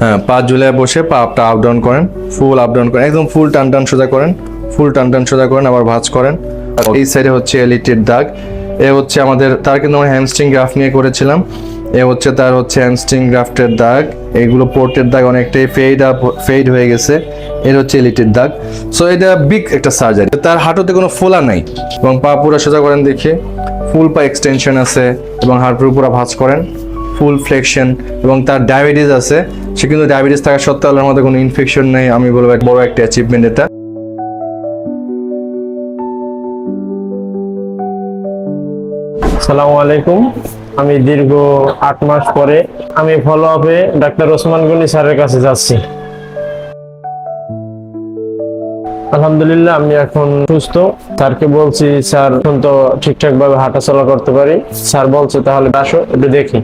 হ্যাঁ, পা ঝুলে বসে পা আপটা আপ ডাউন করেন, ফুল আপ ডাউন করেন, একদম ফুল টান টান সোজা করেন, ফুল টান টান সোজা করেন, আবার ভাঁজ করেন। এই সাইডে হচ্ছে এলিটের দাগ। এ হচ্ছে আমাদের, তার কিন্তু আমরা হ্যামস্ট্রিং গ্রাফট নিয়ে করেছিলাম। এ হচ্ছে তার হচ্ছে হ্যামস্ট্রিং গ্রাফটের দাগ। এইগুলো পোর্টের দাগ অনেকটাই ফেড হয়ে গেছে। এর হচ্ছে এলিটের দাগ। সো এটা বিগ একটা সার্জারি। তার হাঁটুতে কোনো ফোলা নাই এবং পা পুরো সোজা করেন দেখি, ফুল পা এক্সটেনশন আছে এবং হাঁটুর পুরো ভাঁজ করেন, ফুল ফ্লেকশন। এবং তার ডায়াবেটিস আছে, সে কিন্তু ডায়াবেটিস থাকা সত্ত্বেও আল্লাহর মধ্যে কোনো ইনফেকশন নেই। আমি বলবো বড় একটা অ্যাচিভমেন্ট এটা। আসসালামু আলাইকুম। আমি দীর্ঘ 8 মাস পরে আমি ফলো আপে ডাক্তার ওসমান গনি স্যারের কাছে যাচ্ছি। আলহামদুলিল্লাহ আমি এখন সুস্থ। স্যারকে বলছি, স্যার এখন তো ঠিকঠাক ভাবে হাঁটাচলা করতে পারি। স্যার বলছে তাহলে আসো একটু দেখি।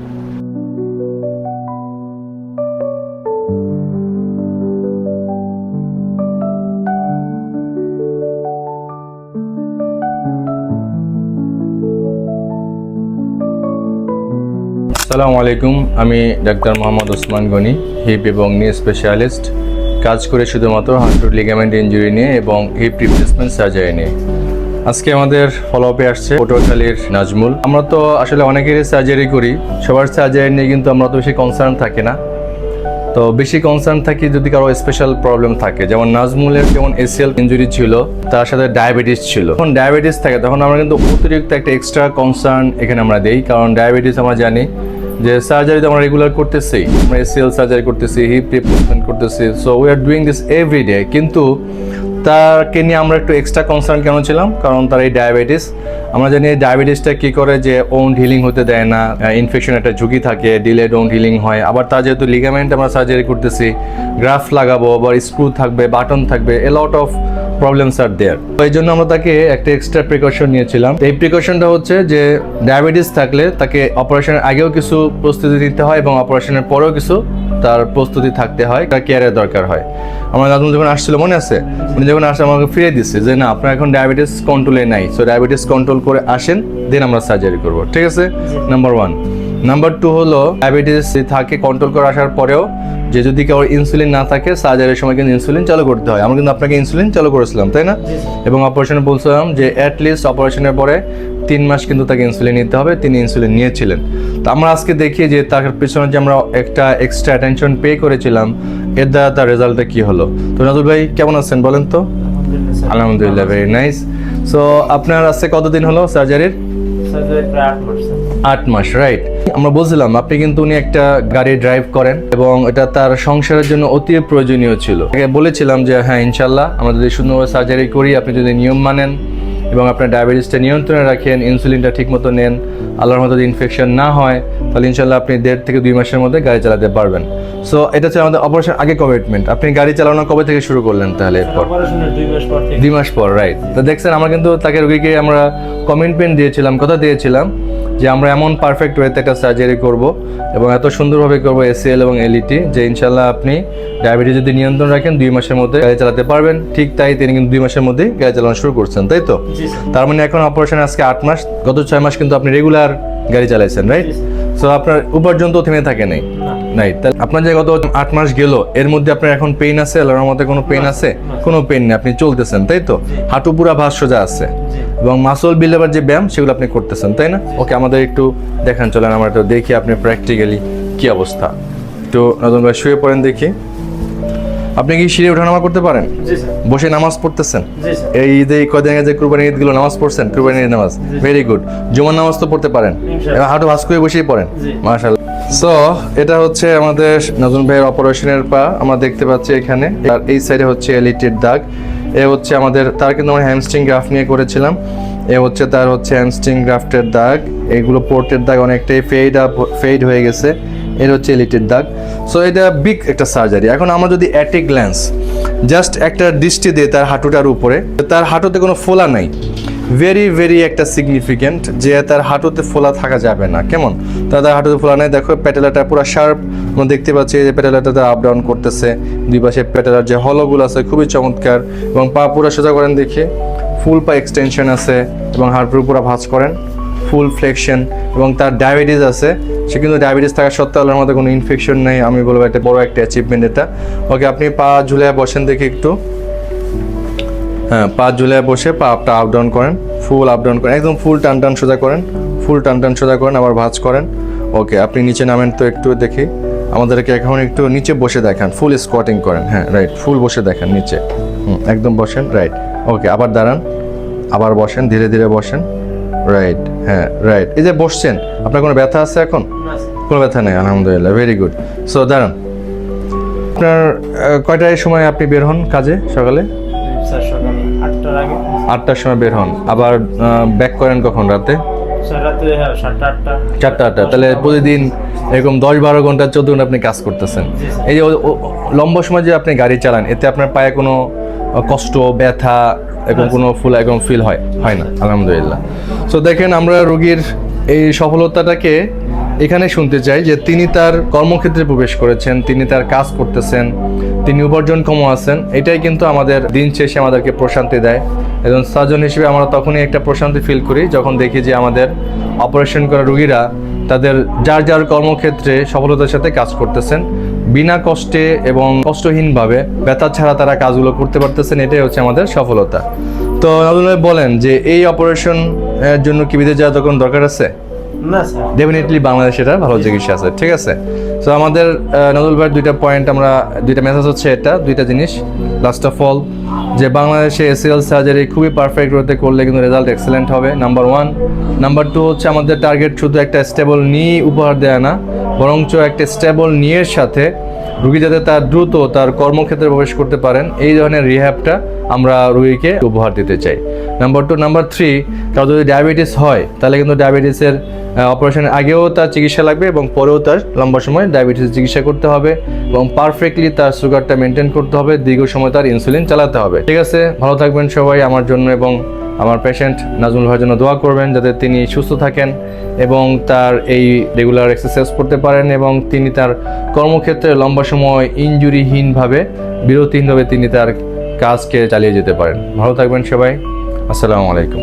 আসসালামু আলাইকুম, আমি ডাক্তার মোহাম্মদ ওসমান গনি, হিপ এবং নি স্পেশালিস্ট। কাজ করে শুধুমাত্র হাঁটুর লিগামেন্ট ইনজুরি নিয়ে এবং হিপ রিপ্লেসমেন্ট সার্জারি নিয়ে। আজকে আমাদের ফলো আপে আসছে পটুয়াখালীর নাজমুল। আমরা তো আসলে অনেকেরই সার্জারি করি, সবার সার্জারি নিয়ে কিন্তু আমরা তো বেশি কনসার্ন থাকি না। তো বেশি কনসার্ন থাকি যদি কারো স্পেশাল প্রবলেম থাকে, যেমন নাজমুলের যেমন এসিএল ইনজুরি ছিল, তার সাথে ডায়াবেটিস ছিল। যখন ডায়াবেটিস থাকে তখন আমরা কিন্তু অতিরিক্ত একটা এক্সট্রা কনসার্ন এখানে আমরা দেই, কারণ ডায়াবেটিস আমরা জানি যে সার্জারি তো আমরা রেগুলার করতেছি, আমরা এসিএল সার্জারি করতেছি, হিপ রিপ্লেসমেন্ট করতেছি, so we are doing this every day. কিন্তু তাকে নিয়ে আমরা একটু এক্সট্রা কনসার্ন কেন ছিলাম, কারণ তার এই ডায়াবেটিস। আমরা জানি এই ডায়াবেটিসটা কী করে, যে ওন্ড হিলিং হতে দেয় না, ইনফেকশন একটা ঝুঁকি থাকে, ডিলেড ওন্ড হিলিং হয়। আবার তার যেহেতু লিগামেন্ট আমরা সার্জারি করতেছি, গ্রাফ লাগাবো, আবার স্ক্রু থাকবে, বাটন থাকবে, এ লট অফ প্রবলেমস আর দেয়ার। তো এই জন্য আমরা তাকে একটা এক্সট্রা প্রিকশন নিয়েছিলাম। এই প্রিকশনটা হচ্ছে যে ডায়াবেটিস থাকলে তাকে অপারেশনের আগেও কিছু প্রস্তুতি নিতে হয় এবং অপারেশনের পরেও কিছু তার প্রস্তুতি থাকতে হয়, তার কেয়ারের দরকার হয়। আমার নাজমুল যখন আসছিল মনে আছে, উনি যখন আসে আমাকে ফিরে দিচ্ছে যে না, আপনার এখন ডায়াবেটিস কন্ট্রোলে নাই, সো ডায়াবেটিস কন্ট্রোল করে আসেন, দেন আমরা সার্জারি করবো। ঠিক আছে, নাম্বার 1। নাম্বার 2 হলো ডায়াবেটিস থাকে কন্ট্রোল করে আসার পরেও যে যদি কেউ ইনসুলিন না থাকে, সার্জারির সময় কিন্তু ইনসুলিন চালু করতে হয়। আমরা কিন্তু আপনাকে ইনসুলিন চালু করেছিলাম, তাই না? এবং অপারেশনে বলছিলাম যে অ্যাটলিস্ট অপারেশনের পরে 3 মাস কিন্তু তাকে ইনসুলিন নিতে হবে। তিনি ইনসুলিন নিয়েছিলেন। তো আমরা আজকে দেখি যে তার পিছনে যে আমরা একটা এক্সট্রা অ্যাটেনশন পে করেছিলাম, এর দ্বারা তার রেজাল্টটা কী হলো। তো নাজুল ভাই কেমন আছেন বলেন তো? আলহামদুলিল্লাহ, ভেরি নাইস। সো আপনার আজকে কতদিন হলো সার্জারির? 8 মাস, রাইট। আমরা বলছিলাম আপনি কিন্তু উনি একটা গাড়ি ড্রাইভ করেন এবং এটা তার সংসারের জন্য অতি প্রয়োজনীয় ছিল। বলেছিলাম যে হ্যাঁ ইনশাল্লাহ আমরা যদি সুন্দরভাবে সার্জারি করি, আপনি যদি নিয়ম মানেন এবং আপনার ডায়াবেটিসটা নিয়ন্ত্রণে রাখেন, ইনসুলিনটা ঠিকমতো নেন, আল্লাহর মতো যদি ইনফেকশন না হয়, তাহলে ইনশাল্লাহ আপনি 1.5 থেকে 2 মাসের মধ্যে গাড়ি চালাতে পারবেন। সো এটা হচ্ছে আমাদের অপারেশন আগে কমিটমেন্ট। আপনি গাড়ি চালানো কবে থেকে শুরু করলেন তাহলে? এরপর 2 মাস পর, রাইট। তো দেখছেন আমরা কিন্তু তাকে রোগীকে আমরা কমিটমেন্ট দিয়েছিলাম, কথা দিয়েছিলাম যে আমরা এমন পারফেক্ট ওয়েতে একটা সার্জারি করব এবং এত সুন্দরভাবে করবো এসিএল এবং এলইটি, যে ইনশাল্লাহ আপনি ডায়াবেটিস যদি নিয়ন্ত্রণ রাখেন 2 মাসের মধ্যে গাড়ি চালাতে পারবেন। ঠিক তাই তিনি কিন্তু 2 মাসের মধ্যেই গাড়ি চালানো শুরু করছেন, তাই তো? তার মানে এখন অপারেশন আজকে 8 মাস, গত 6 মাস কিন্তু আপনি রেগুলার গাড়ি চালাইছেন, রাইট? সো আপনার উপার্জন তো থেমে থাকে নাই, তাহলে আপনার যে গত 8 মাস গেল, এর মধ্যে আপনার এখন পেইন আছে? আল্লাহর মধ্যে কোনো পেইন আছে? কোনো পেইন নেই, আপনি চলতেছেন, তাই তো? হাঁটু পুরা ভাঁজ সোজা আছে এবং মাসল বিল্ডার যে ব্যায়াম সেগুলো আপনি করতেছেন, তাই না? ওকে, আমাদের একটু দেখান, চলেন আমরা একটু দেখি আপনি প্র্যাকটিক্যালি কি অবস্থা। একটু নতুন ভাই শুয়ে পড়েন দেখি। আপনি কি সিঁড়ি ওঠানামা করতে পারেন? বসে নামাজ পড়তেছেন? এই ঈদে কদিন আগে যে কুরবানির ঈদগুলো নামাজ পড়ছেন, কুরবানির নামাজ, ভেরি গুড। জুমার নামাজ তো পড়তে পারেন, এবং হাঁটু ভাঁজ করে বসেই পড়েন, মাশাআল্লাহ। সো এটা হচ্ছে আমাদের নজরুল ভাইয়ের অপারেশনের পা, আমরা দেখতে পাচ্ছি এখানে। আর এই সাইডে হচ্ছে এলিটের দাগ। এ হচ্ছে আমাদের, তার কিন্তু আমরা হ্যামস্ট্রিং গ্রাফট নিয়ে করেছিলাম। এ হচ্ছে তার হচ্ছে হ্যামস্ট্রিং গ্রাফটের দাগ। এইগুলো পোর্টের দাগ অনেকটাই ফেড হয়ে গেছে। এর হচ্ছে এলিটের দাগ। সো এটা বিগ একটা সার্জারি। এখন আমরা যদি অ্যাট এ গ্ল্যান্স জাস্ট একটা দৃষ্টি দিই তার হাঁটুটার উপরে, তার হাঁটুতে কোনো ফোলা নাই, ভেরি একটা সিগনিফিকেন্ট, যে তার হাঁটুতে ফোলা থাকা যাবে না। কেমন? তার হাঁটুতে ফোলা নাই, দেখো প্যাটেলাটা পুরো শার্প, আমরা দেখতে পাচ্ছি যে প্যাটেলাটা আপ ডাউন করতেছে, দুই পাশে প্যাটেলার যে হলোগুলো আছে খুবই চমৎকার, এবং পা পুরো সোজা করেন দেখি, ফুল পা এক্সটেনশন আছে এবং হাঁটুর পুরো ভাঁজ করেন, ফুল ফ্লেকশন, এবং তার ডায়াবেটিস আছে। সে কিন্তু ডায়াবেটিস থাকা সত্ত্বেও আল্লাহর মধ্যে কোনো ইনফেকশন নেই। আমি বলবো একটা বড় একটা অ্যাচিভমেন্ট এটা। ওকে, আপনি পা ঝুলে বসেন দেখি একটু। হ্যাঁ, পা ঝুলে বসে পা আপটা আপ ডাউন করেন, ফুল আপ ডাউন করেন, একদম ফুল টান টান সোজা করেন, ফুল টান টান সোজা করেন, আবার ভাঁজ করেন। ওকে, আপনি নিচে নামেন তো একটু দেখি। আমাদেরকে এখন একটু নিচে বসে দেখান, ফুল স্কোয়াটিং করেন। হ্যাঁ রাইট, ফুল বসে দেখান নিচে। একদম বসেন, রাইট। ওকে, আবার দাঁড়ান, আবার বসেন, ধীরে ধীরে বসেন, রাইট। হ্যাঁ রাইট, এই যে বসছেন, আপনার কোনো ব্যথা আছে এখন? কোনো ব্যথা নেই, আলহামদুলিল্লাহ, ভেরি গুড। সো দাঁড়ান। আপনার কয়টার সময় আপনি বের হন কাজে সকালে? স্যার সকাল 8টার আগে। 8টার সময় বের হন, আবার ব্যাক করেন কখন? রাতে? স্যার রাতে 7টা 8টা। 4টা 8টা, তাহলে প্রতিদিন এরকম 10-12 ঘন্টা 14 ঘন্টা আপনি কাজ করতেছেন। এই যে লম্বা সময় যে আপনি গাড়ি চালান, এতে আপনার পায়ে কোনো কষ্ট, ব্যথা এরকম কোনো এরকম ফিল হয় না? আলহামদুলিল্লাহ। সো দেখেন, আমরা রোগীর এই সফলতাটাকে এখানে শুনতে চাই যে তিনি তার কর্মক্ষেত্রে প্রবেশ করেছেন, তিনি তার কাজ করতেছেন, তিনি উপার্জনক্ষম আছেন। এটাই কিন্তু আমাদের দিন শেষে আমাদেরকে প্রশান্তি দেয়। একজন সার্জন হিসেবে আমরা তখনই একটা প্রশান্তি ফিল করি যখন দেখি যে আমাদের অপারেশন করা রোগীরা তাদের যার যার কর্মক্ষেত্রে সফলতার সাথে কাজ করতেছেন, বিনা কষ্টে এবং কষ্টহীনভাবে, ব্যথা ছাড়া তারা কাজগুলো করতে পারতেছেন। এটাই হচ্ছে আমাদের সফলতা। তো নাজমুল ভাই বলেন যে এই অপারেশন এর জন্য কি বিদেশ যাওয়ার তখন দরকার আছে? না স্যার, ডেফিনেটলি বাংলাদেশে এটা ভালো চিকিৎসা আছে, ঠিক আছে। সো আমাদের নাজমুল ভাইয়ের দুইটা পয়েন্ট, আমরা দুইটা মেসেজ হচ্ছে এটা, দুইটা জিনিস। লাস্ট অফ অল, যে বাংলাদেশে এসিএল সার্জারি খুবই পারফেক্ট ওয়েতে করলে কিন্তু রেজাল্ট এক্সেলেন্ট হবে, নাম্বার 1। নাম্বার 2 হচ্ছে আমাদের টার্গেট শুধু একটা স্টেবল নি উপহার দেয়া না, বরঞ্চ একটা স্টেবল নিয়ের সাথে রুগী যাতে তার দ্রুত তার কর্মক্ষেত্রে প্রবেশ করতে পারেন, এই ধরনের রিহ্যাবটা আমরা রুগীকে উপহার দিতে চাই। নাম্বার 2। নাম্বার 3, কারো যদি ডায়াবেটিস হয় তাহলে কিন্তু ডায়াবেটিসের অপারেশনের আগেও তার চিকিৎসা লাগবে এবং পরেও তার লম্বা সময় ডায়াবেটিস চিকিৎসা করতে হবে এবং পারফেক্টলি তার সুগারটা মেনটেন করতে হবে, দীর্ঘ সময় তার ইনসুলিন চালাতে হবে। ঠিক আছে, ভালো থাকবেন সবাই। আমার জন্য এবং আমার পেশেন্ট নাজমুল ভাইয়ের জন্য দোয়া করবেন যাতে তিনি সুস্থ থাকেন এবং তার এই রেগুলার এক্সারসাইজ করতে পারেন এবং তিনি তার কর্মক্ষেত্রে লম্বা সময় ইনজুরিহীনভাবে, বিরতিহীনভাবে তিনি তার কাজকে চালিয়ে যেতে পারেন। ভালো থাকবেন সবাই। আসসালামু আলাইকুম।